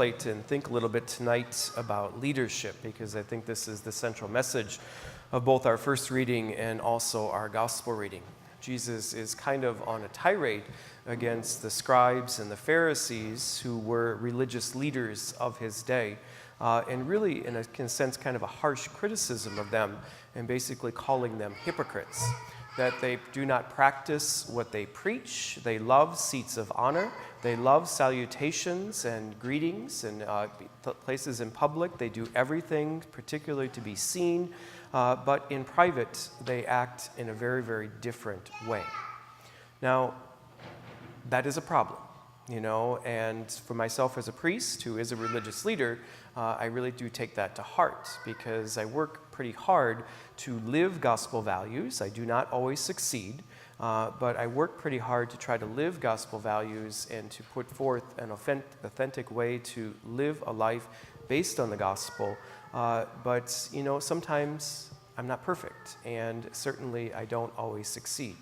contemplate and think a little bit tonight about leadership, because I think this is the central message of both our first reading and also our gospel reading. Jesus is kind of on a tirade against the scribes and the Pharisees, who were religious leaders of his day, and really, in a sense, kind of a harsh criticism of them, and basically calling them hypocrites, that they do not practice what they preach. They love seats of honor. They love salutations and greetings and places in public. They do everything, particularly to be seen, but in private, they act in a very, very different way. Now, that is a problem, and for myself as a priest who is a religious leader, I really do take that to heart, because I work pretty hard to live gospel values. I do not always succeed, but I work pretty hard to try to live gospel values and to put forth an authentic way to live a life based on the gospel. But sometimes I'm not perfect, and certainly I don't always succeed.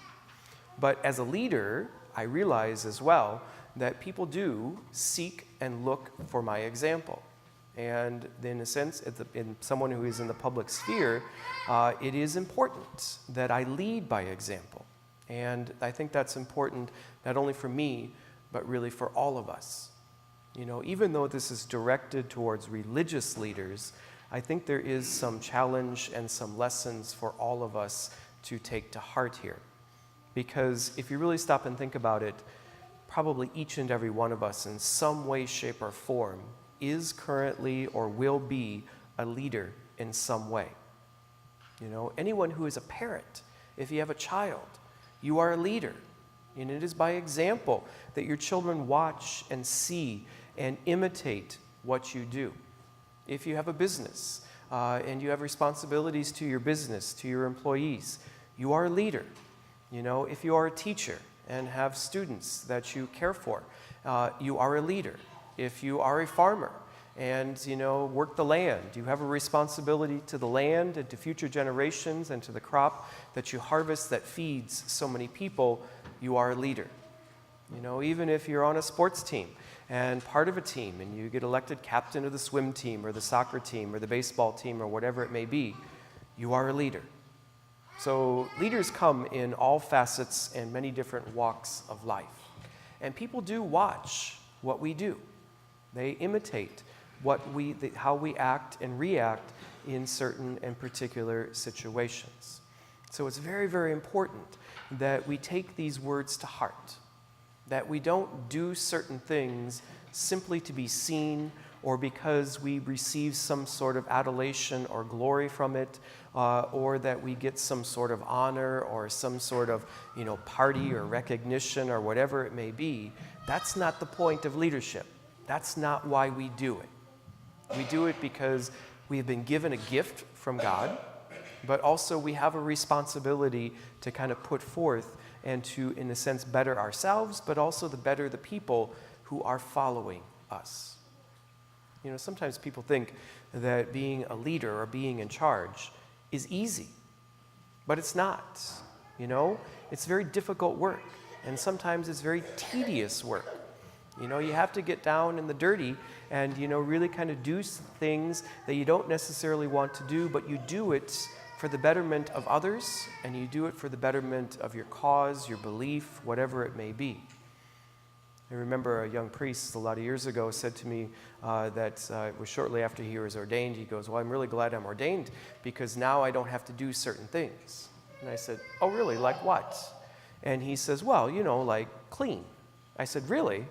But as a leader, I realize as well that people do seek and look for my example. And in a sense, in someone who is in the public sphere, it is important that I lead by example. And I think that's important not only for me, but really for all of us. Even though this is directed towards religious leaders, I think there is some challenge and some lessons for all of us to take to heart here. Because if you really stop and think about it, probably each and every one of us in some way, shape, or form is currently or will be a leader in some way. Anyone who is a parent, if you have a child, you are a leader. And it is by example that your children watch and see and imitate what you do. If you have a business and you have responsibilities to your business, to your employees, you are a leader. If you are a teacher and have students that you care for, you are a leader. If you are a farmer and, work the land, you have a responsibility to the land and to future generations and to the crop that you harvest that feeds so many people, you are a leader. Even if you're on a sports team and part of a team and you get elected captain of the swim team or the soccer team or the baseball team or whatever it may be, you are a leader. So leaders come in all facets and many different walks of life. And people do watch what we do. They imitate how we act and react in certain and particular situations. So it's very, very important that we take these words to heart, that we don't do certain things simply to be seen or because we receive some sort of adulation or glory from it, or that we get some sort of honor or some sort of party or recognition or whatever it may be. That's not the point of leadership. That's not why we do it. We do it because we have been given a gift from God, but also we have a responsibility to kind of put forth and to, in a sense, better ourselves, but also to better the people who are following us. Sometimes people think that being a leader or being in charge is easy, but it's not. It's very difficult work, and sometimes it's very tedious work. You have to get down in the dirty and, really kind of do things that you don't necessarily want to do, but you do it for the betterment of others, and you do it for the betterment of your cause, your belief, whatever it may be. I remember a young priest a lot of years ago said to me that it was shortly after he was ordained. He goes, "Well, I'm really glad I'm ordained because now I don't have to do certain things." And I said, "Oh, really? Like what?" And he says, "Well, like clean." I said, "Really?"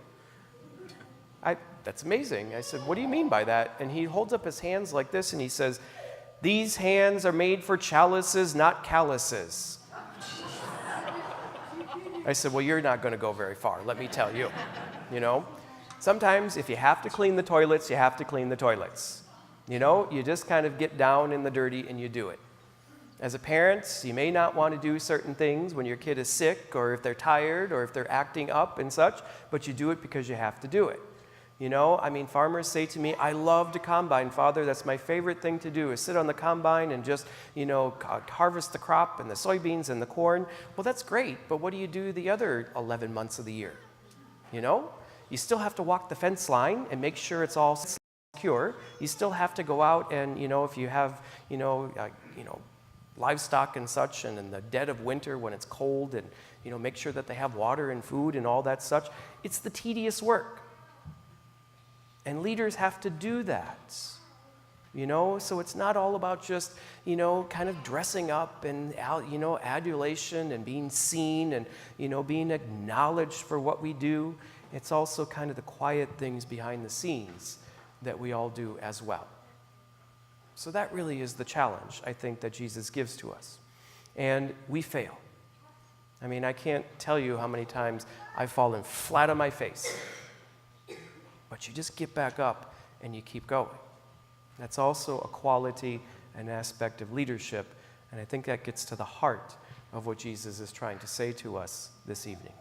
That's amazing. I said, "What do you mean by that?" And he holds up his hands like this and he says, "These hands are made for chalices, not calluses." I said, "Well, you're not going to go very far, let me tell you. Sometimes if you have to clean the toilets, you have to clean the toilets. You just kind of get down in the dirty and you do it. As a parent, you may not want to do certain things when your kid is sick or if they're tired or if they're acting up and such, but you do it because you have to do it. Farmers say to me, "I love to combine, Father. That's my favorite thing to do is sit on the combine and just, harvest the crop and the soybeans and the corn." Well, that's great, but what do you do the other 11 months of the year? You still have to walk the fence line and make sure it's all secure. You still have to go out and, if you have, livestock and such, and in the dead of winter when it's cold, and, make sure that they have water and food and all that such. It's the tedious work. And leaders have to do that. So it's not all about just, kind of dressing up and, adulation and being seen and, being acknowledged for what we do. It's also kind of the quiet things behind the scenes that we all do as well. So that really is the challenge, I think, that Jesus gives to us. And we fail. I mean, I can't tell you how many times I've fallen flat on my face. But you just get back up and you keep going. That's also a quality and aspect of leadership, and I think that gets to the heart of what Jesus is trying to say to us this evening.